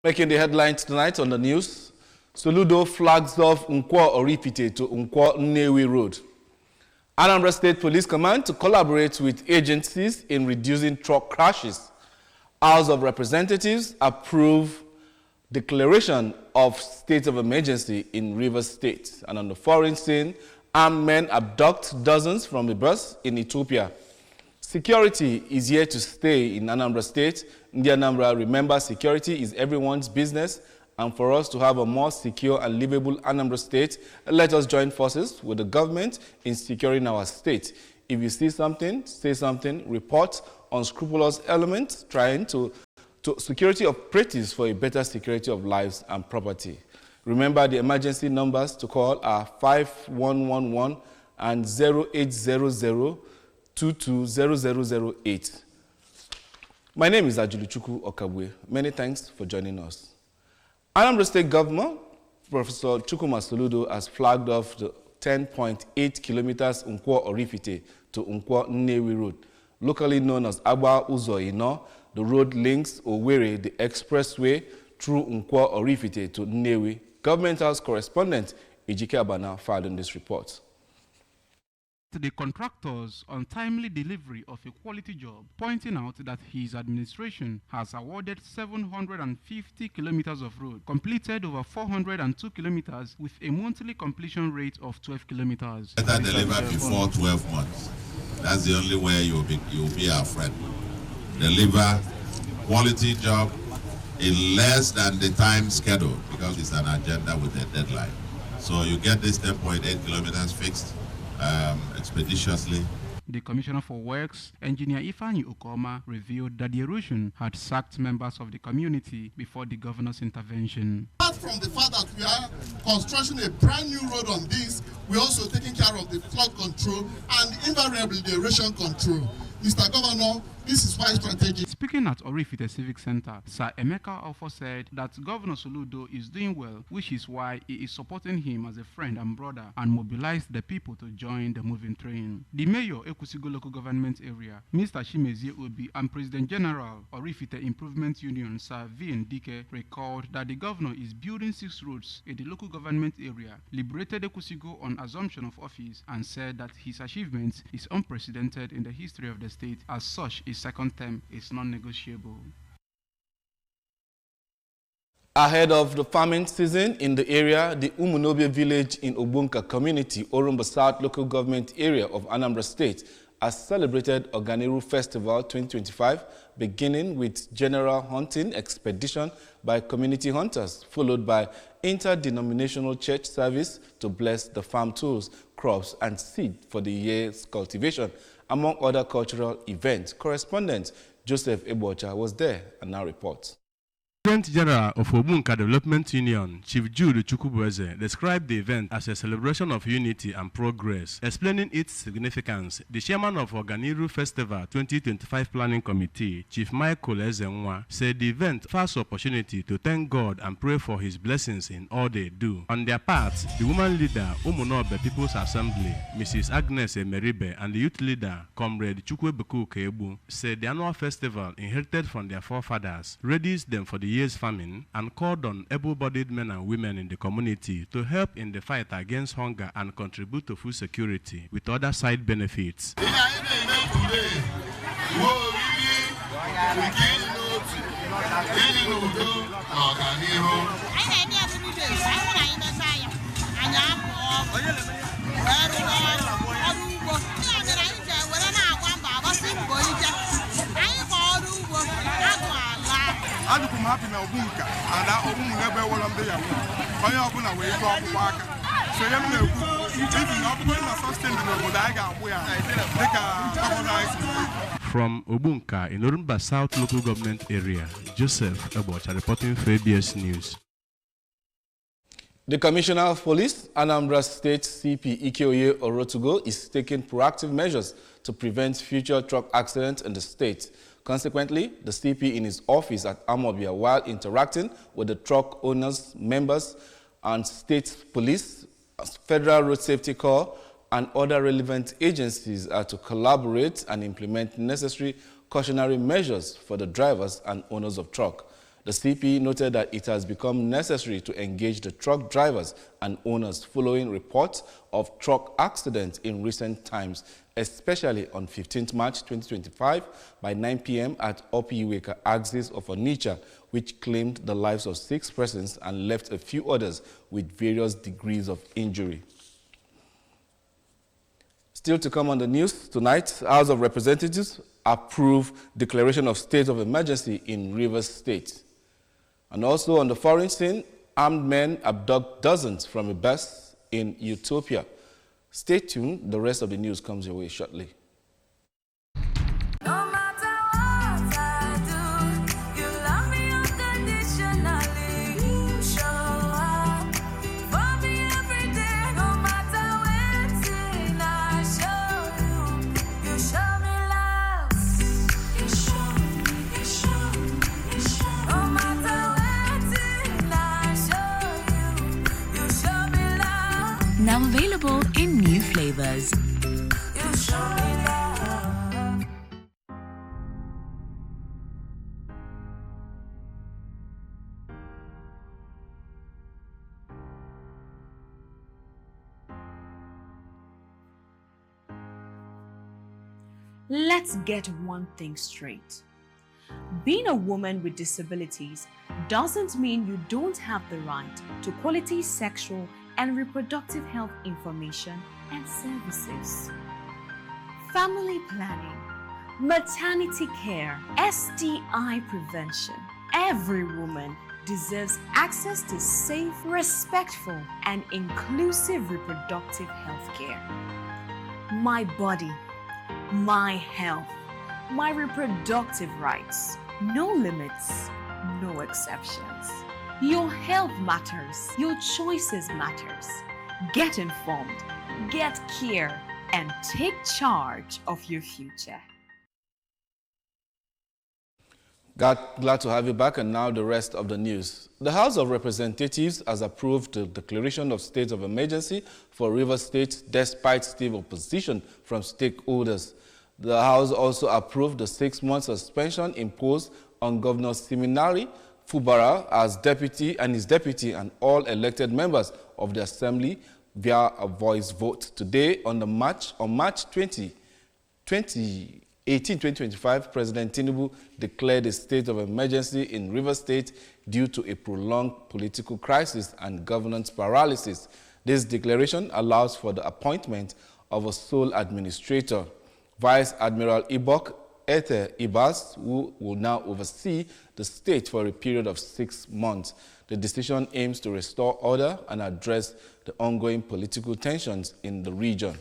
Making the headlines tonight on the news, Soludo flags off Nkwo Oripite to Nkwo Nnewi Road. Anambra State Police Command to collaborate with agencies in reducing truck crashes. House of Representatives approve declaration of state of emergency in Rivers State. And on the foreign scene, armed men abduct dozens from a bus in Ethiopia. Security is here to stay in Anambra State. In the Anambra, remember, security is everyone's business, and for us to have a more secure and livable Anambra State, let us join forces with the government in securing our state. If you see something, say something, report unscrupulous elements trying to security operatives for a better security of lives and property. Remember, the emergency numbers to call are 5111 and 0800 220008. My name is Ajuluchuku Okabwe. Many thanks for joining us. Anambra State Governor, Professor Chukwuma Soludo, has flagged off the 10.8 kilometers Nkwo Oripite to Nkwo Nnewi Road. Locally known as Agba Uzo Ino, the road links Owerri, the expressway, through Nkwo Oripite to Nnewi. Government House correspondent Ejike Abana filed in this report. The contractor's untimely delivery of a quality job, pointing out that his administration has awarded 750 kilometers of road, completed over 402 kilometers with a monthly completion rate of 12 kilometers. Better deliver before 12 months. That's the only way you'll be our friend. Deliver quality job in less than the time scheduled, because it's an agenda with a deadline. So you get this 10.8 kilometers fixed expeditiously. The Commissioner for Works, Engineer Ifeanyi Ukoma, revealed that the erosion had sacked members of the community before the governor's intervention. Apart from the fact that we are constructing a brand new road on this, we're also taking care of the flood control and invariably the erosion control. Mr. Governor, this is why strategic. Speaking at Orifite Civic Center, Sir Emeka also said that Governor Soludo is doing well, which is why he is supporting him as a friend and brother, and mobilized the people to join the moving train. The mayor, Ekusigo Local Government Area, Mr. Chimezie Obi, and President General, Orifite Improvement Union, Sir V. Ndike, recalled that the governor is building 6 roads in the local government area, liberated Ekusigo on assumption of office, and said that his achievement is unprecedented in the history of the state. As such, his second term is non-negotiable. Ahead of the farming season in the area, the Umunobe village in Obunka community, Orumba South local government area of Anambra State, has celebrated Oganiru Festival 2025, beginning with general hunting expedition by community hunters, followed by interdenominational church service to bless the farm tools, crops, and seed for the year's cultivation, among other cultural events. Correspondent Joseph Ebocha was there and now reports. President General of Obunka Development Union, Chief Jude Chukwubueze, described the event as a celebration of unity and progress. Explaining its significance, the chairman of Oganiru Festival 2025 Planning Committee, Chief Michael Ezenwa, said the event offers opportunity to thank God and pray for his blessings in all they do. On their part, the woman leader, Umunobe People's Assembly, Mrs. Agnes Emeribe, and the youth leader, Comrade Chukwebuku Kebu, said the annual festival, inherited from their forefathers, readies them for the year's famine, and called on able-bodied men and women in the community to help in the fight against hunger and contribute to food security with other side benefits. I'm happy now, Bunka, and I open never will on the young. I open away from Waka. So I'm not going to sustain the road. I got where I From Obunka in Orumba South local government area, Joseph Ebocha reporting for ABS News. The Commissioner of Police, Anambra State CP Ikeoye Orotugo, is taking proactive measures to prevent future truck accidents in the state. Consequently, the CP in his office at Amobia, while interacting with the truck owners, members, and state police, Federal Road Safety Corps, and other relevant agencies are to collaborate and implement necessary cautionary measures for the drivers and owners of truck. The CP noted that it has become necessary to engage the truck drivers and owners following reports of truck accidents in recent times, especially on 15th March 2025 by 9 p.m. at Opiweka axis of Onitsha, which claimed the lives of 6 persons and left a few others with various degrees of injury. Still to come on the news tonight, House of Representatives approve declaration of state of emergency in Rivers State. And also on the foreign scene, armed men abduct dozens from a bus in Ethiopia. Stay tuned, the rest of the news comes your way shortly. Now available in new flavors. Let's get one thing straight. Being a woman with disabilities doesn't mean you don't have the right to quality sexual and reproductive health information and services. Family planning, maternity care, STI prevention. Every woman deserves access to safe, respectful, and inclusive reproductive health care. My body, my health, my reproductive rights. No limits, no exceptions. Your health matters. Your choices matters. Get informed, get care, and take charge of your future. Glad to have you back, and now the rest of the news. The House of Representatives has approved the declaration of state of emergency for Rivers State despite stiff opposition from stakeholders. The House also approved the 6-month suspension imposed on Governor Siminari Fubara as deputy and his deputy and all elected members of the Assembly via a voice vote. Today, on March 20, 2018-2025, President Tinubu declared a state of emergency in Rivers State due to a prolonged political crisis and governance paralysis. This declaration allows for the appointment of a sole administrator. Vice Admiral Ibok Ete Ibas, who will now oversee the state for a period of 6 months. The decision aims to restore order and address the ongoing political tensions in the region.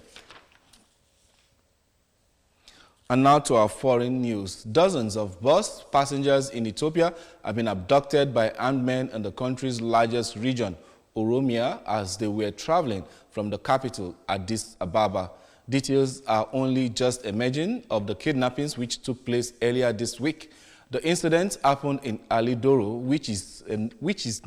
And now to our foreign news. Dozens of bus passengers in Ethiopia have been abducted by armed men in the country's largest region, Oromia, as they were traveling from the capital, Addis Ababa. Details are only just emerging of the kidnappings which took place earlier this week. The incident happened in Alidoro, which is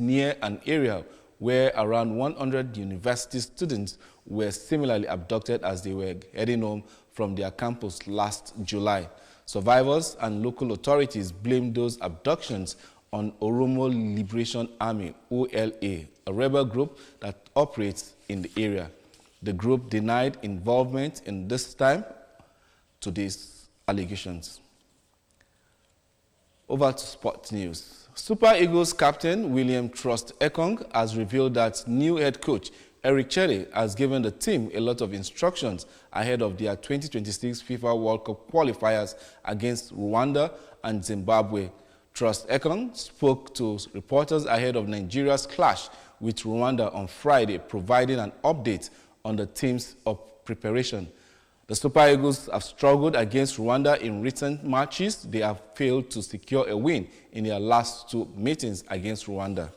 near an area where around 100 university students were similarly abducted as they were heading home from their campus last July. Survivors and local authorities blamed those abductions on Oromo Liberation Army, OLA, a rebel group that operates in the area. The group denied involvement in this time to these allegations. Over to sports news. Super Eagles captain William Trust Ekong has revealed that new head coach Eric Chelle has given the team a lot of instructions ahead of their 2026 FIFA World Cup qualifiers against Rwanda and Zimbabwe. Trust Ekong spoke to reporters ahead of Nigeria's clash with Rwanda on Friday, providing an update on the team's preparation. The Super Eagles have struggled against Rwanda in recent matches. They have failed to secure a win in their last 2 meetings against Rwanda.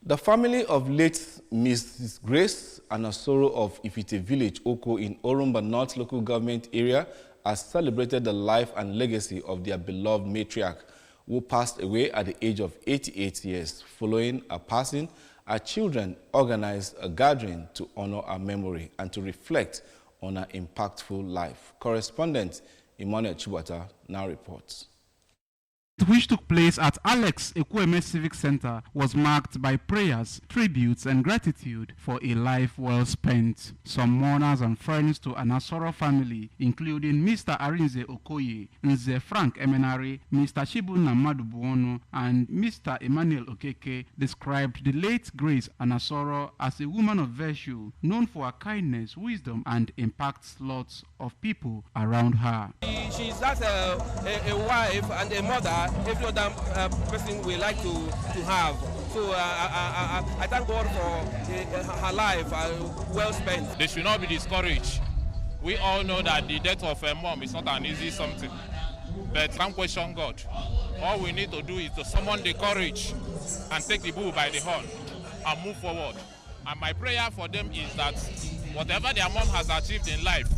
The family of late Mrs. Grace Anasoro of Ifite Village, Oko, in Orumba North local government area has celebrated the life and legacy of their beloved matriarch, who passed away at the age of 88 years. Following her passing, our children organized a gathering to honor her memory and to reflect on her impactful life. Correspondent Emmanuel Chibata now reports. which took place at Alex Ekweme Civic Center, was marked by prayers, tributes, and gratitude for a life well spent. Some mourners and friends to Anasoro family, including Mr. Arinze Okoye, Nze Frank Emenari, Mr. Chibuna Madubuono, and Mr. Emmanuel Okeke, described the late Grace Anasoro as a woman of virtue, known for her kindness, wisdom, and impacts lots of people around her. She's just a wife and a mother every other person we like to have. So I thank God for her life, well spent. They should not be discouraged. We all know that the death of a mom is not an easy something, but don't question God. All we need to do is to summon the courage and take the bull by the horn and move forward. And my prayer for them is that whatever their mom has achieved in life,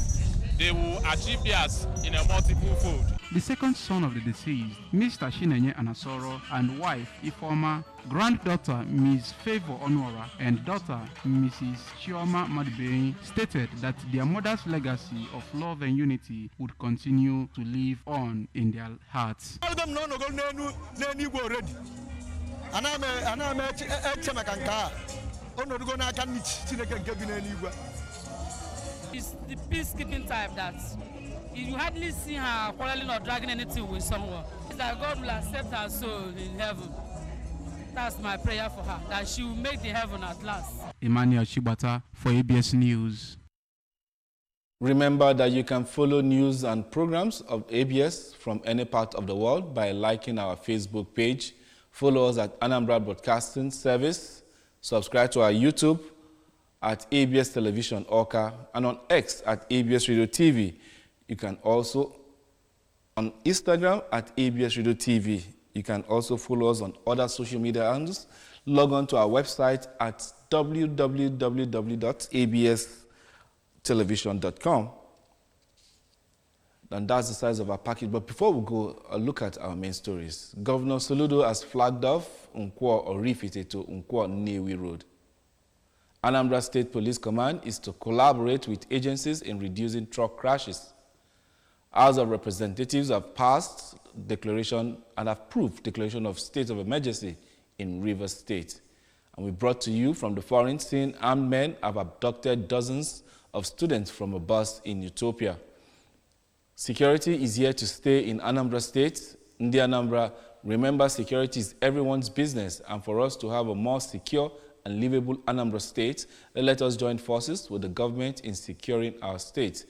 they will achieve theirs in a multiple fold. The second son of the deceased, Mr. Chinenye Anasoro, and wife Ifoma, granddaughter Ms. Favor Onwara, and daughter Mrs. Chioma Madibeni, stated that their mother's legacy of love and unity would continue to live on in their hearts. It's the peacekeeping type that you hardly see her quarreling or dragging anything with someone. It's that God will accept her soul in heaven. That's my prayer for her, that she will make the heaven at last. Emmanuel Chibata for ABS News. Remember that you can follow news and programs of ABS from any part of the world by liking our Facebook page, follow us at Anambra Broadcasting Service, subscribe to our YouTube at ABS Television Orca, and on X at ABS Radio TV. You can also on Instagram at ABS Radio TV. You can also follow us on other social media handles. Log on to our website at www.abstelevision.com. And that's the size of our package. But before we go, a look at our main stories. Governor Soludo has flagged off Nkwo Orifite to Nkwo Nnewi Road. Anambra State Police Command is to collaborate with agencies in reducing truck crashes. House of Representatives have passed declaration and approved declaration of state of emergency in Rivers State. And we brought to you from the foreign scene, armed men have abducted dozens of students from a bus in Utopia. Security is here to stay in Anambra State. In the Anambra, remember security is everyone's business, and for us to have a more secure and livable Anambra State, let us join forces with the government in securing our state.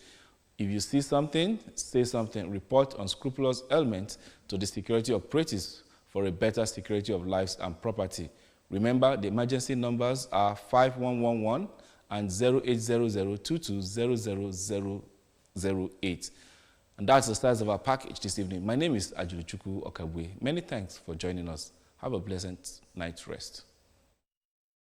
If you see something, say something. Report unscrupulous elements to the security operatives for a better security of lives and property. Remember, the emergency numbers are 5111 and 0800220008. And that's the size of our package this evening. My name is Ajuluchukwu Okabwe. Many thanks for joining us. Have a pleasant night's rest.